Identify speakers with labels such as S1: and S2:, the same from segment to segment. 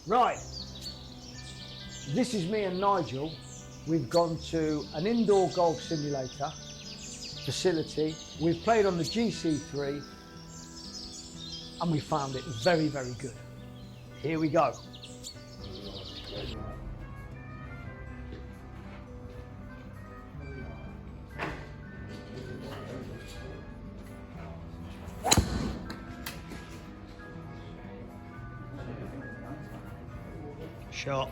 S1: Right, this is me and Nigel. We've gone to an indoor golf simulator facility. We've played on the GC3 and we found it very, very good. Here we go. Shot.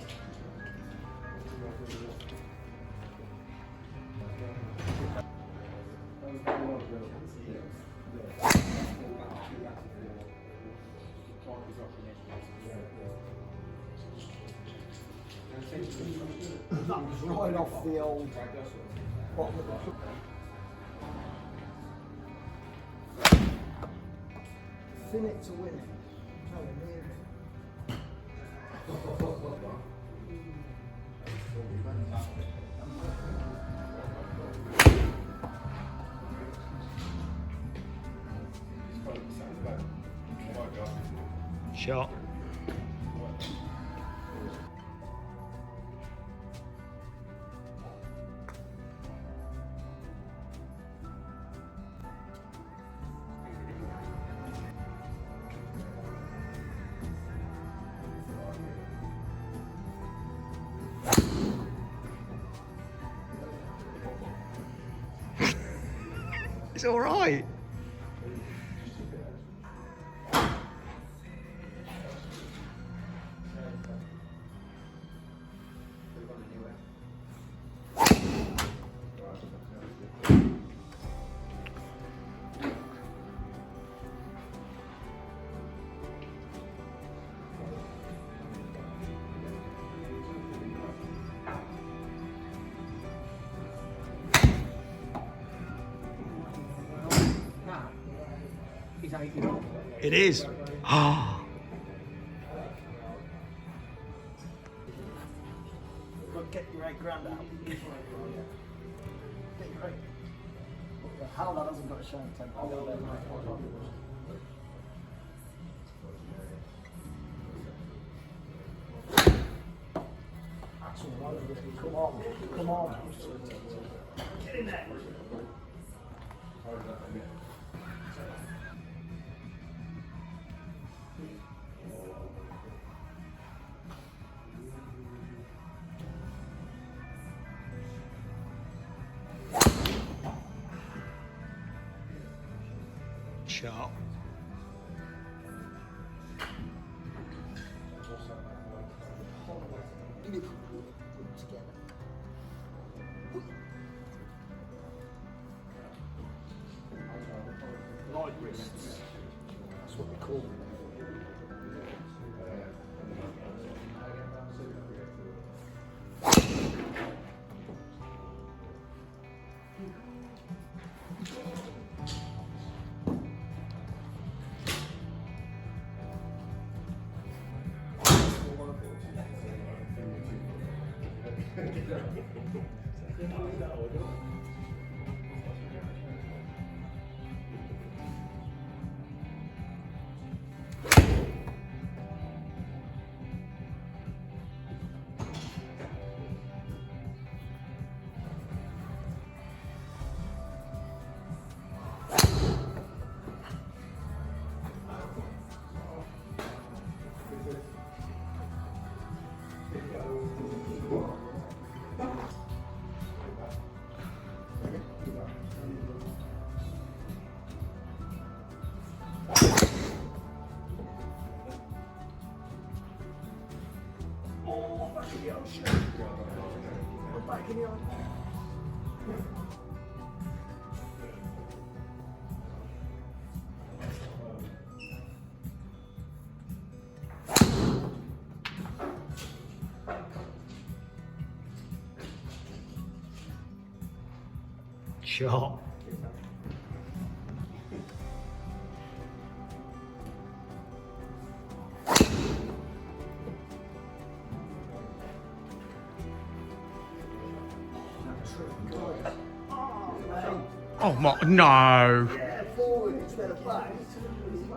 S1: That was right off the old bottom of the cup. Thin it to win it. Shot. It's all right. It is. Ah. Get your 8 grand out. Get your 8. How that hasn't got a showing temp. That's all right. Come on. Come on. Get in there. Shot. Light wrists. That's what they call them. Back in the ocean. Shot. Oh my, no.
S2: Yeah, forward instead of back.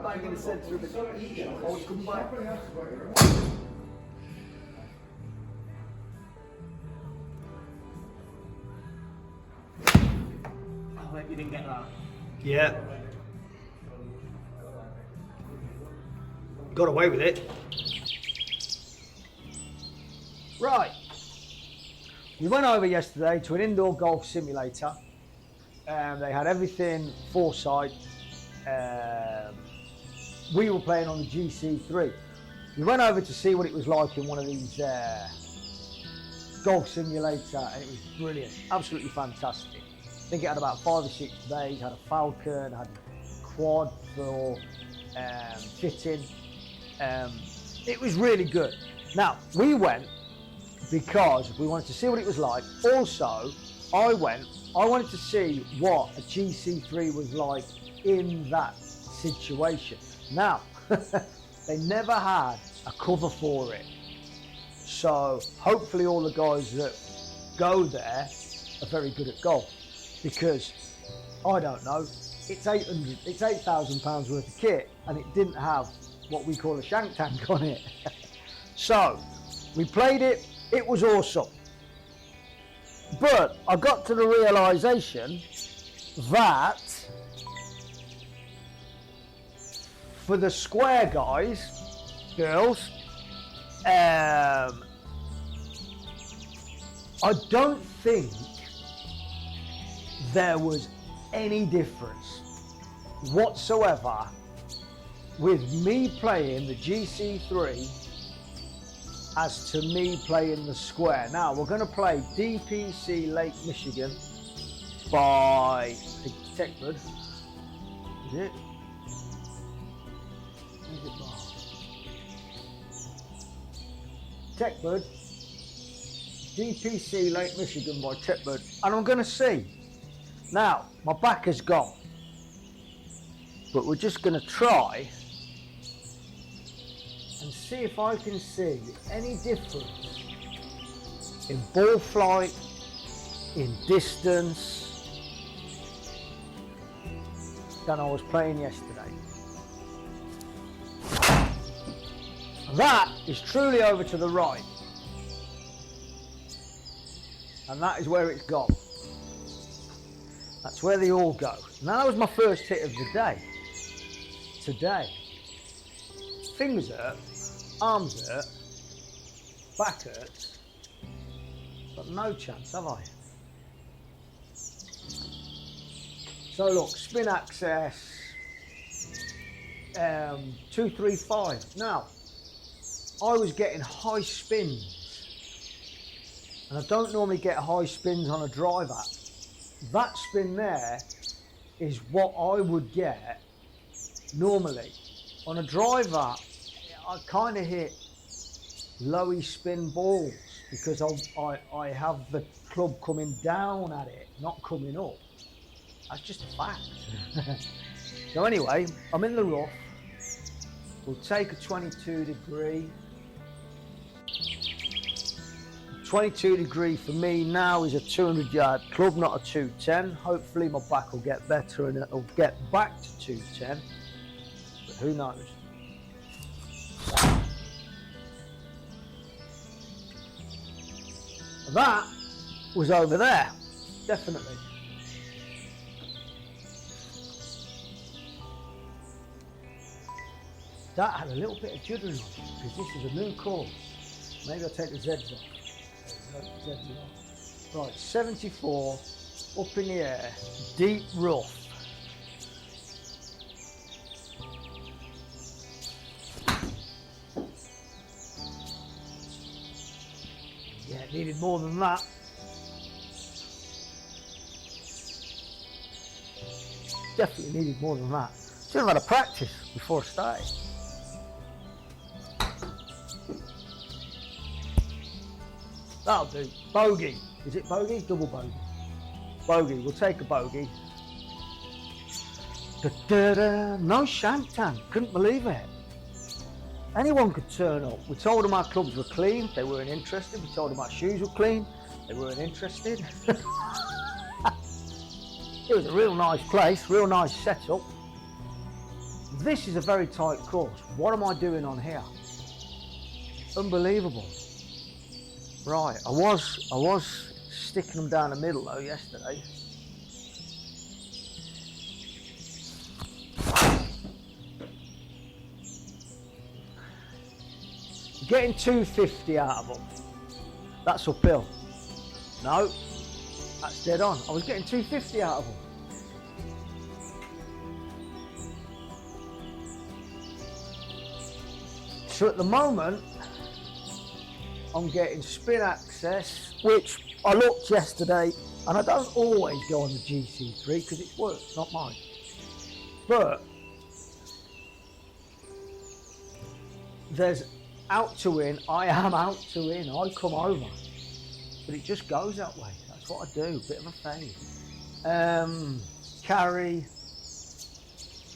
S2: Bang in the centre of the each. Hold, come back.
S1: Yeah. Got away with it. Right. We went over yesterday to an indoor golf simulator. They had everything foresight. We were playing on the GC3. We went over to see what it was like in one of these golf simulator, and it was brilliant, absolutely fantastic. I think it had about 5 or 6 bays, had a Falcon, had a quad for fitting. It was really good. Now, we went because we wanted to see what it was like. Also, I wanted to see what a GC3 was like in that situation. Now, they never had a cover for it. So hopefully all the guys that go there are very good at golf, because I don't know, it's £8,000 worth of kit, and it didn't have what we call a shank tank on it. So we played it, it was awesome. But I got to the realization that for the square guys, girls, I don't think there was any difference whatsoever with me playing the GC3 as to me playing the square. Now we're going to play DPC Lake Michigan by Techbird. Is it? Is it by Techbird? DPC Lake Michigan by Techbird, and I'm going to see. Now my back is gone, but we're just going to try and see if I can see any difference in ball flight, in distance, than I was playing yesterday. That is truly over to the right, and that is where it's gone. That's where they all go. Now that was my first hit of the day. Today. Fingers hurt, arms hurt, back hurts, but no chance, have I? So look, spin access, 235. Now, I was getting high spins, and I don't normally get high spins on a driver. That spin there is what I would get normally. On a driver, I kind of hit lowy spin balls because I have the club coming down at it, not coming up. That's just a fact. So anyway, I'm in the rough. We'll take a 22 degree. 22 degree for me now is a 200-yard club, not a 210. Hopefully my back will get better and it'll get back to 210. But who knows? That was over there, definitely. That had a little bit of juddering on it because this is a new course. Maybe I'll take the Zeds off. Right, 74, up in the air, deep rough. Yeah, it needed more than that. Definitely needed more than that. Should have had a practice before I started. That'll do. Bogey. Is it bogey? Double bogey. Bogey. We'll take a bogey. Da-da-da. No shank tank. Couldn't believe it. Anyone could turn up. We told them our clubs were clean. They weren't interested. We told them our shoes were clean. They weren't interested. It was a real nice place. Real nice setup. This is a very tight course. What am I doing on here? Unbelievable. Right, I was sticking them down the middle though yesterday. getting 250 out of them. That's uphill. No, that's dead on. I was getting 250 out of them. So at the moment, I'm getting spin access, which I looked yesterday, and I don't always go on the GC3 because it's work, not mine. But there's out to in, I am out to in, I come over. But it just goes that way. That's what I do, bit of a fade. Carry,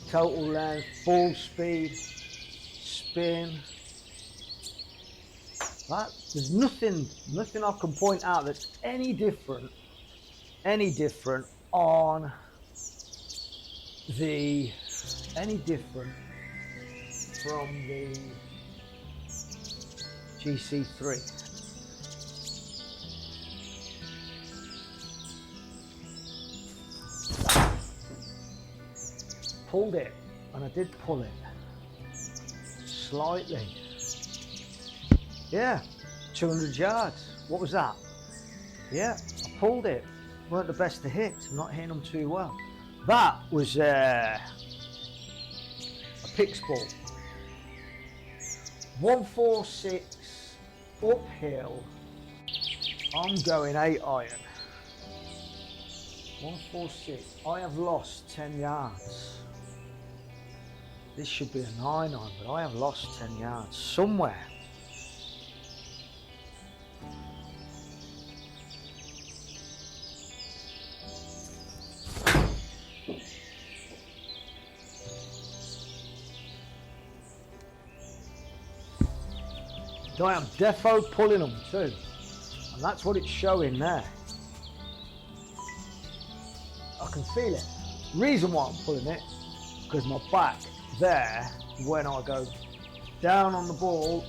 S1: total length, full speed, spin. There's nothing I can point out that's any different on the, from the GC3. Pulled it, and I did pull it slightly. Yeah, 200 yards. What was that? Yeah, I pulled it. Weren't the best to hit. I'm not hitting them too well. That was a pix ball. 146 uphill. I'm going 8 iron. 146. I have lost 10 yards. This should be a 9 iron, but I have lost 10 yards somewhere. I am defo pulling them too, and that's what it's showing there. I can feel it. Reason why I'm pulling it, because my back there, when I go down on the ball,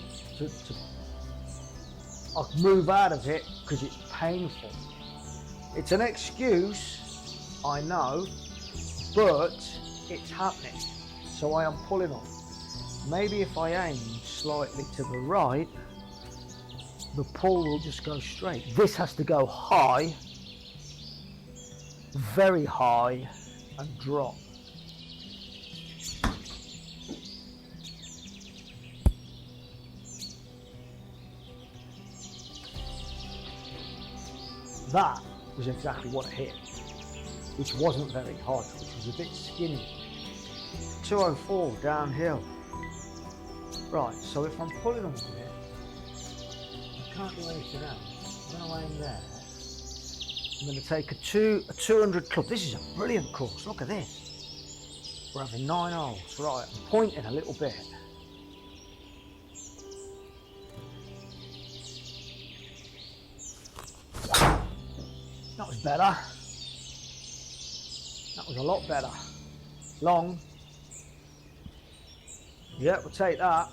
S1: I move out of it because it's painful. It's an excuse, I know, but it's happening, so I am pulling them. Maybe if I aim slightly to the right, the pull will just go straight. This has to go high, very high, and drop. That was exactly what it hit, which wasn't very high, which was a bit skinny. 204 downhill. Right, so if I'm pulling on it, I can't do anything else. I'm going to aim there. I'm going to take a 200 club. This is a brilliant course. Look at this. We're having 9 holes. Right, I'm pointing a little bit. That was better. That was a lot better. Long. Yeah, we'll take that.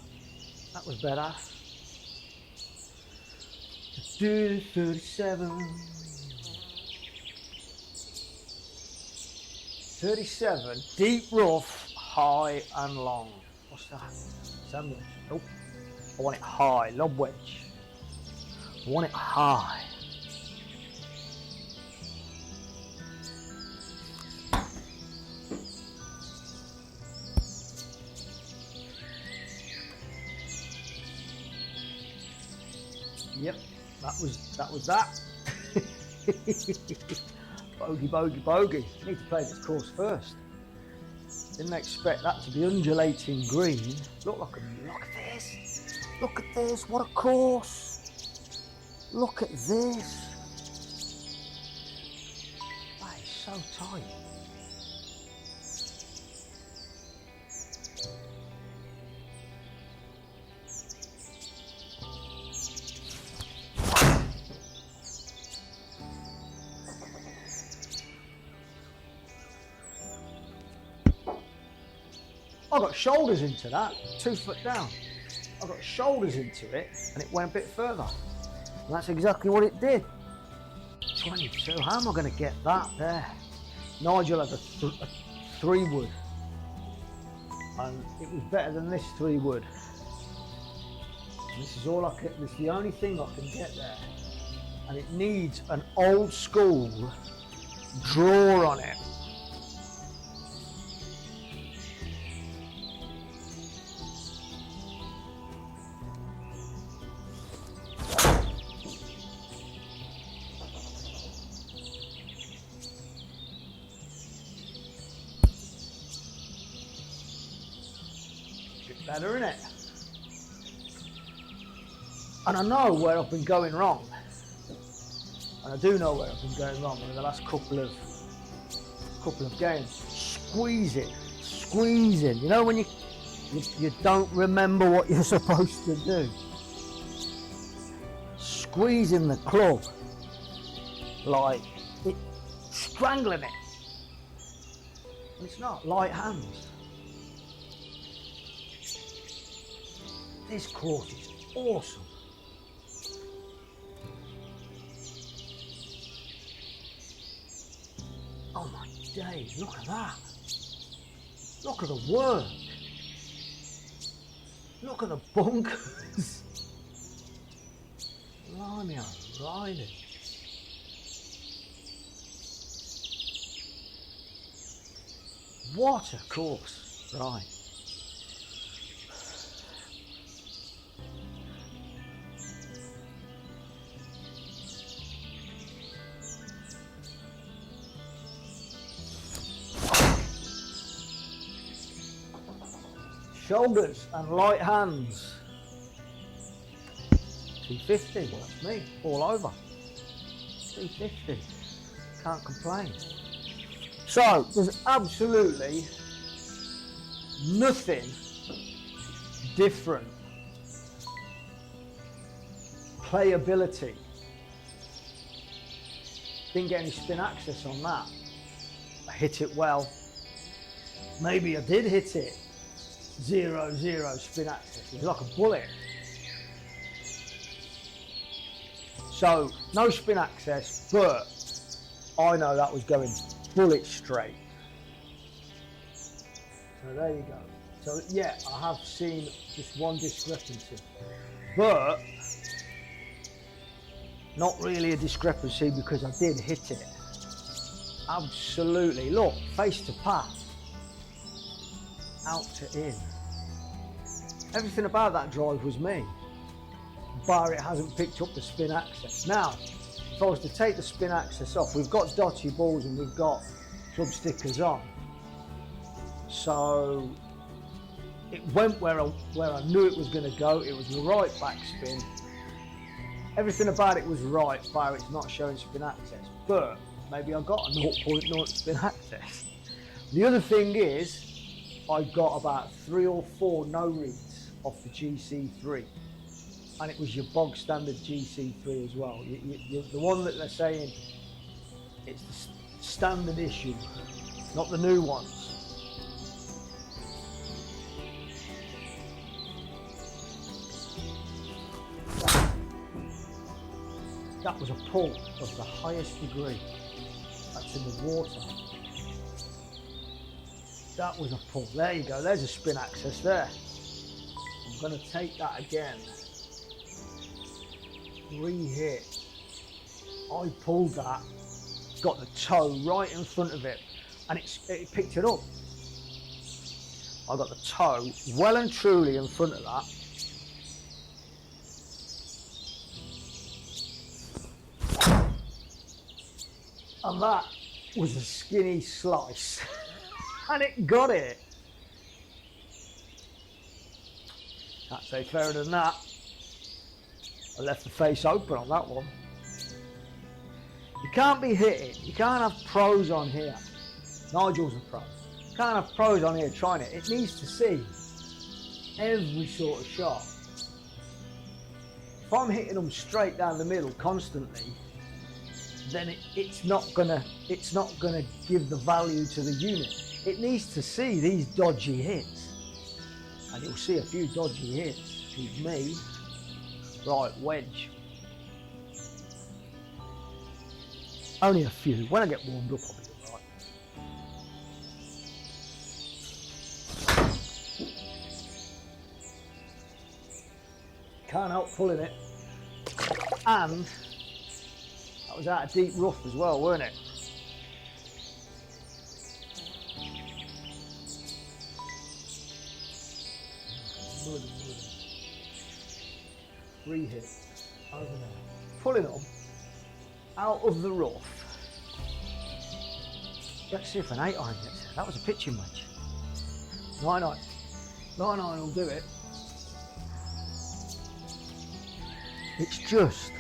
S1: That was better. 37. 37. Deep rough, high and long. What's that? Sandwich. Nope. I want it high. Lob wedge. I want it high. Yep, that was that. Bogey, bogey, bogey. Need to play this course first. Didn't expect that to be undulating green. Look at this. Look at this. What a course. Look at this. That is so tight. I got shoulders into that, 2 foot down. I got shoulders into it and it went a bit further. And that's exactly what it did. 22, how am I going to get that there? Nigel had a 3 wood. And it was better than this 3 wood. This is all I can, this is the only thing I can get there. And it needs an old school draw on it. Bit better, isn't it? And I know where I've been going wrong. And I do know where I've been going wrong in the last couple of games. Squeezing. You know when you don't remember what you're supposed to do. Squeezing the club, like strangling it. And it's not light hands. This course is awesome. Oh my days, look at that. Look at the work. Look at the bunkers. Blimey, I'm riding. What a course, right. Shoulders and light hands. 250, that's me, all over. 250, can't complain. So, there's absolutely nothing different. Playability. Didn't get any spin access on that. I hit it well. Maybe I did hit it. 0-0 spin access. It's like a bullet. So no spin access, but I know that was going bullet straight. So there you go. So yeah, I have seen just one discrepancy, but not really a discrepancy because I did hit it. Absolutely. Look, face to path. Out to in. Everything about that drive was me, bar it hasn't picked up the spin access. Now, if I was to take the spin access off, we've got dodgy balls and we've got club stickers on. So it went where I knew it was going to go. It was the right backspin. Everything about it was right, bar it's not showing spin access. But maybe I got a 0.0 spin access. The other thing is, I got about 3 or 4 no reads off the GC3, and it was your bog standard GC3 as well. The one that they're saying it's the standard issue, not the new ones. That was a pull of the highest degree. That's in the water. That was a pull. There you go. There's a spin access there. I'm going to take that again. Re-hit. I pulled that. Got the toe right in front of it, and it picked it up. I got the toe well and truly in front of that. And that was a skinny slice. And it got it. Can't say fairer than that. I left the face open on that one. You can't be hitting. You can't have pros on here. Nigel's a pro. You can't have pros on here trying it. It needs to see every sort of shot. If I'm hitting them straight down the middle constantly, then it's not gonna give the value to the unit. It needs to see these dodgy hits, and you'll see a few dodgy hits with me. Right, wedge. Only a few. When I get warmed up, I'll be alright. can't help pulling it. And that was out of deep rough as well, weren't it? Re-hit over there. Pulling them out of the rough. Let's see if an 8-iron gets there. That was a pitching wedge. 9-iron. 9-iron will do it. It's just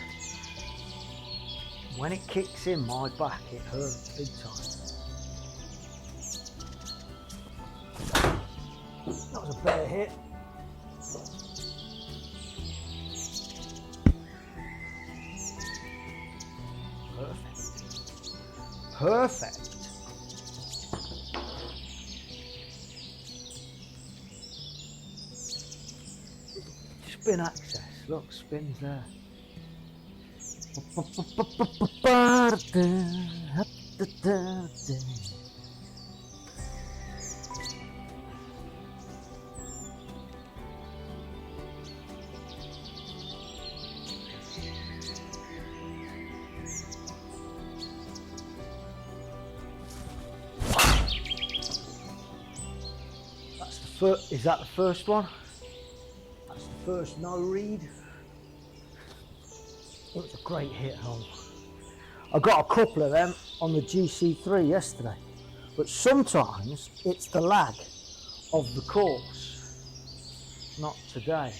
S1: when it kicks in my back, it hurts big time. That was a better hit. Perfect. Perfect. Spin access. Look, spins there. That's the first. Is that the first one? That's the first no read. It was a great hit hole. I got a couple of them on the GC3 yesterday, but sometimes it's the lag of the course, not today.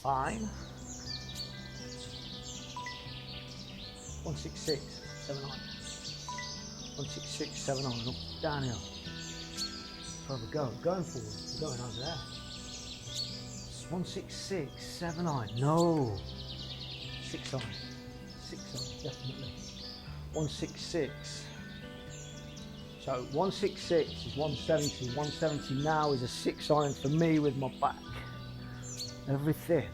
S1: Fine. 166, 7 iron. 166, 7 iron. Up, downhill. Further go. Going forward. We're going over there. 166, 7 iron. No. 6 iron. 6 iron, definitely. 166. So 166 is 170. 170 now is a 6 iron for me with my back. Everything.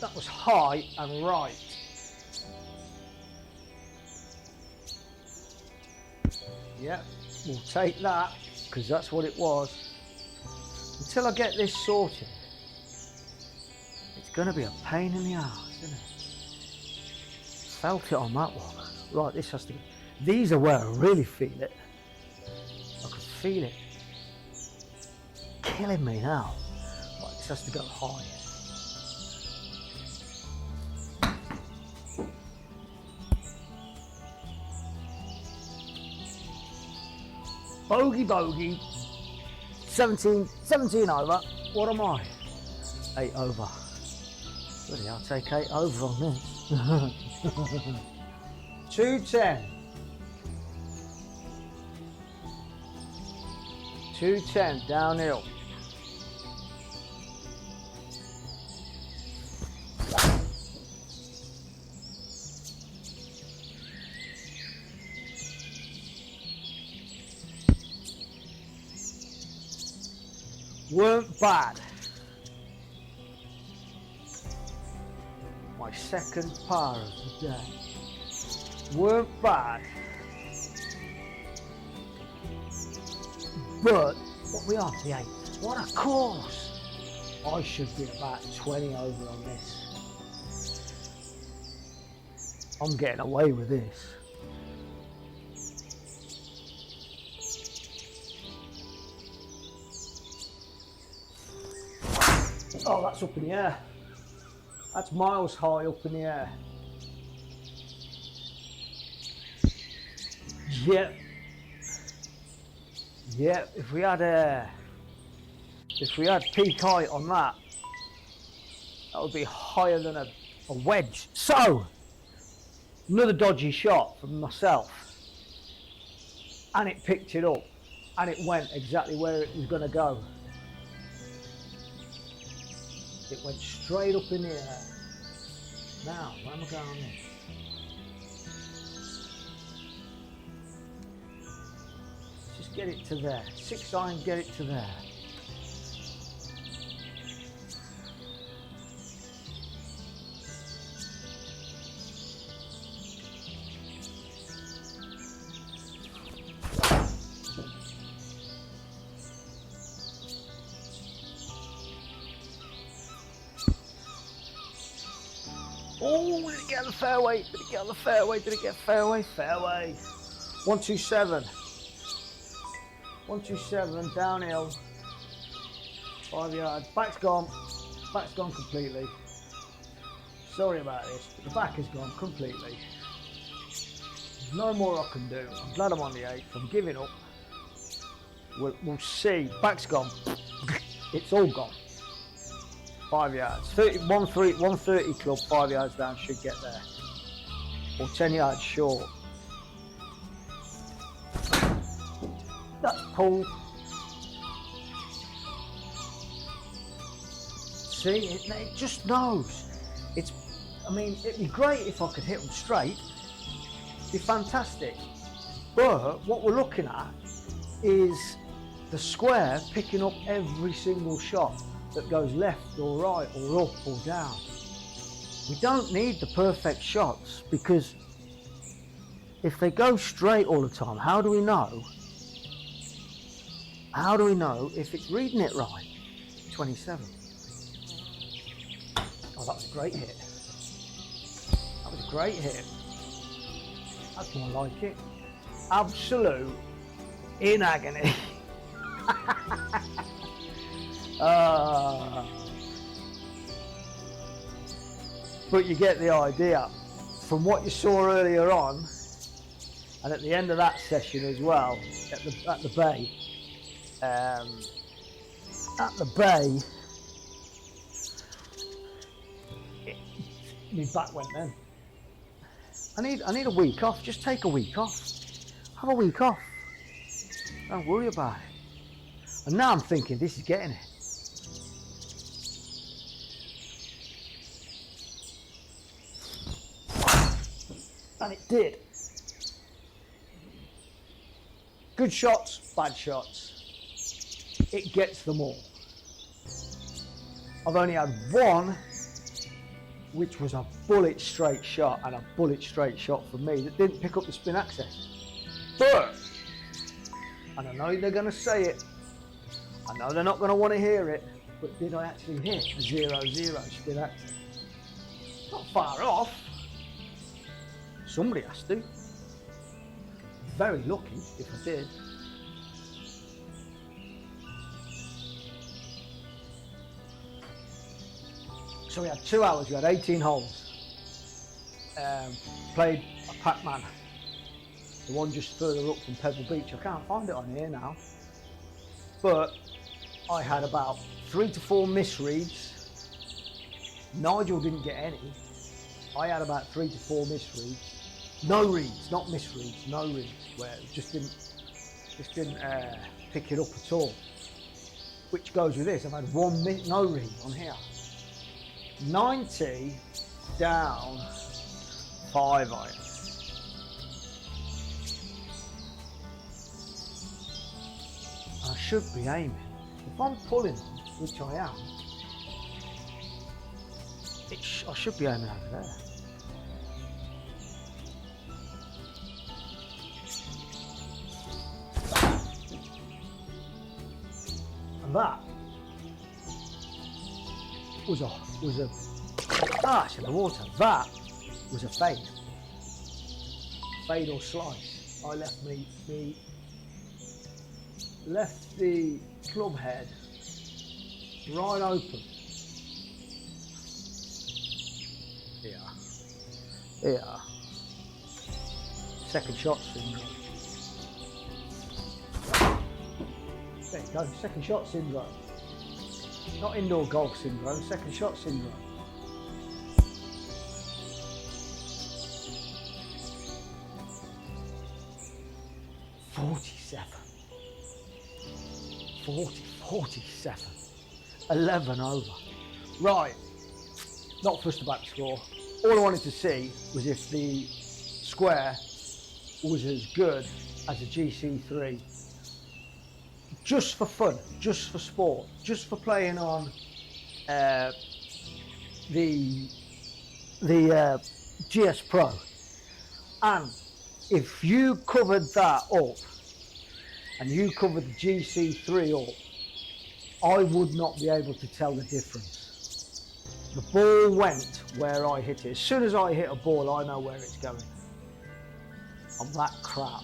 S1: That was high and right. Yep, we'll take that because that's what it was. Until I get this sorted, it's going to be a pain in the arse, isn't it? Felt it on that one. Right, this has to be. These are where I really feel it. I can feel it killing me now. Right, this has to go high. Bogey, bogey. 17 over. What am I? 8 over. Really, I'll take 8 over on this. 210. 210 downhill. Weren't bad. My second par of the day. Weren't bad. But what we are, the 8. What a course! I should be about 20 over on this. I'm getting away with this. Oh, that's up in the air. That's miles high up in the air. Yep. Yep, if we had peak height on that, that would be higher than a wedge. So, another dodgy shot from myself. And it picked it up. And it went exactly where it was going to go. It went straight up in the air. Now, where am I going on this? Just get it to there. 6 iron, get it to there. Oh, did it get on the fairway? Did it get on the fairway? Did it get fairway? Fairway. 127. 127, downhill. 5 yards. Back's gone. Back's gone completely. Sorry about this, but the back is gone completely. There's no more I can do. I'm glad I'm on the 8th. I'm giving up. We'll see. Back's gone. It's all gone. 5 yards. 130 club, 5 yards down, should get there. Or 10 yards short. That's pulled. See, it just knows. I mean, it'd be great if I could hit them straight. It'd be fantastic. But what we're looking at is the square picking up every single shot that goes left or right or up or down. We don't need the perfect shots, because if they go straight all the time, how do we know? How do we know if it's reading it right? 27. Oh, that was a great hit. That was a great hit. That's more like it. Absolute in agony. But you get the idea from what you saw earlier on, and at the end of that session as well, at the bay. At the bay, my back went then. I need a week off. Just take a week off. Have a week off. Don't worry about it. And now I'm thinking, this is getting it. And it did. Good shots, bad shots. It gets them all. I've only had one, which was a bullet straight shot, and a bullet straight shot for me that didn't pick up the spin access. But, and I know they're going to say it, I know they're not going to want to hear it, but did I actually hit a 0-0 spin access? Not far off. Somebody has to. Very lucky if I did. So we had 2 hours, we had 18 holes. Played a Pac-Man, the one just further up from Pebble Beach. I can't find it on here now. But I had about 3 to 4 misreads. Nigel didn't get any. I had about 3 to 4 misreads. No reads, not misreads, no reads, where it just didn't pick it up at all. Which goes with this, I've had no read on here. 90 down 5 iron. I should be aiming. If I'm pulling them, which I am, I should be aiming over there. And that was it's in the water. That was a fade or slice. I left the club head right open. Yeah. Second shot syndrome. There you go, second shot syndrome. Not indoor golf syndrome, second shot syndrome. $47. 11 over. Right, not fussed about the score. all I wanted to see was if the square was as good as a GC3, just for fun, just for sport, just for playing on the GSPro. And if you covered that up and you covered the GC3 up, I would not be able to tell the difference. The ball went where I hit it. As soon as I hit a ball, I know where it's going. On that crap.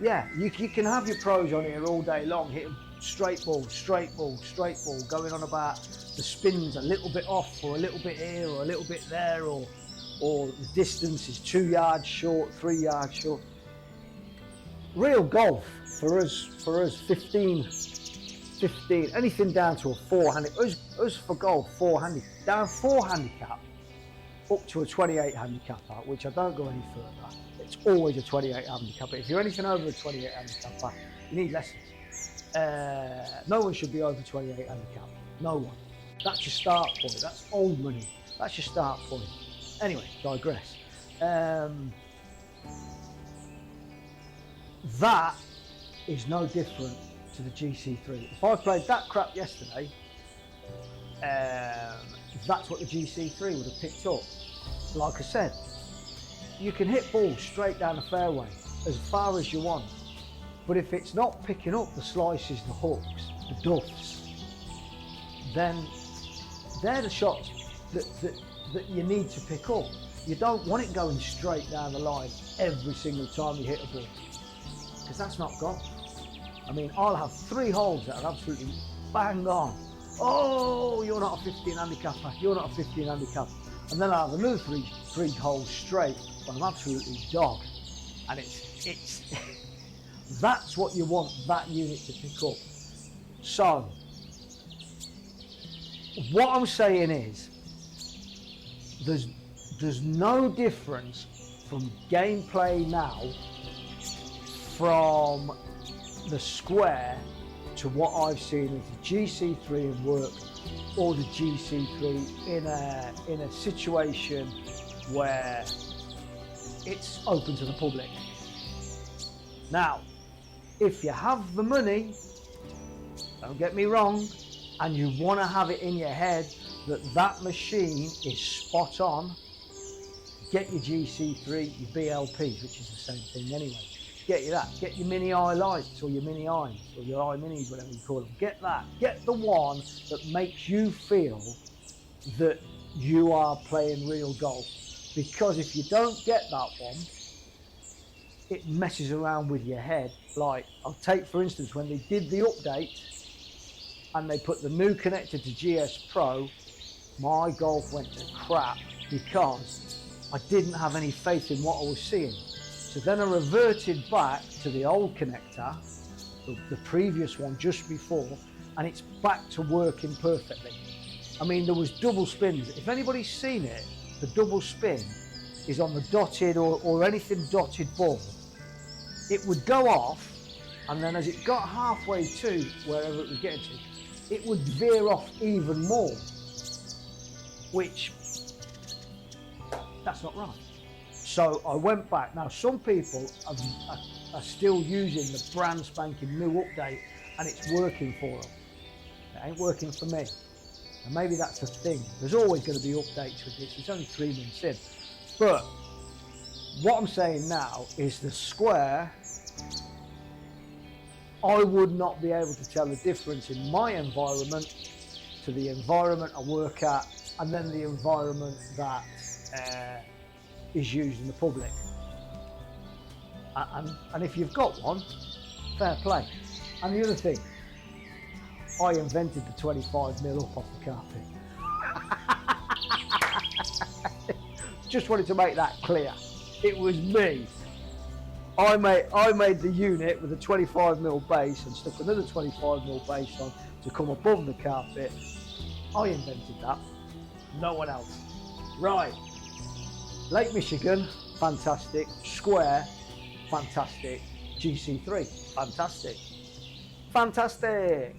S1: Yeah, you can have your pros on here all day long, hitting straight ball, straight ball, straight ball, going on about the spins a little bit off, or a little bit here, or a little bit there, or the distance is 2 yards short, 3 yards short. Real golf for us 15, anything down to a 4 handicap. Us for golf, 4 handicap, down 4 handicap, up to a 28 handicap, which I don't go any further. It's always a 28 handicap. But if you're anything over a 28 handicap, you need lessons. No one should be over 28 handicap. No one. That's your start point. That's old money. That's your start point. Anyway, digress. That is no different to the GC3. If I played that crap yesterday, that's what the GC3 would have picked up. Like I said, you can hit balls straight down the fairway as far as you want, but if it's not picking up the slices, the hooks, the duffs, then they're the shots that you need to pick up. You don't want it going straight down the line every single time you hit a ball, because that's not golf. I mean, I'll have 3 holes that are absolutely bang on. Oh, you're not a 15 handicapper, you're not a 15 handicapper. And then I'll have another three holes straight, but I'm absolutely dog. And it's that's what you want that unit to pick up. So, what I'm saying is, there's no difference from gameplay now from the square to what I've seen of the GC3 in work, or the GC3 in a situation where it's open to the public. Now, if you have the money, don't get me wrong, and you want to have it in your head that machine is spot on, get your GC3, your BLPs, which is the same thing anyway. Get you that. Get your mini eye lights, or your mini eyes, or your eye minis, whatever you call them. Get that. Get the one that makes you feel that you are playing real golf. Because if you don't get that one, it messes around with your head. Like, I'll take for instance when they did the update and they put the new connector to GSPro, my golf went to crap because I didn't have any faith in what I was seeing. So then I reverted back to the old connector, the previous one just before, and it's back to working perfectly. I mean, there was double spins. If anybody's seen it, the double spin is on the dotted or anything dotted ball. It would go off, and then as it got halfway to wherever it was getting to, it would veer off even more, which, that's not right. So I went back. Now, some people are still using the brand spanking new update, and it's working for them. It ain't working for me. And maybe that's the thing. There's always going to be updates with this. It's only 3 months in. But what I'm saying now is the square, I would not be able to tell the difference in my environment to the environment I work at, and then the environment that is used in the public. And if you've got one, fair play. And the other thing, I invented the 25mm up off the carpet. Just wanted to make that clear. It was me. I made the unit with a 25mm base and stuck another 25mm base on to come above the carpet. I invented that. No one else. Right. Lake Michigan, fantastic. Square, fantastic. GC3, fantastic. Fantastic.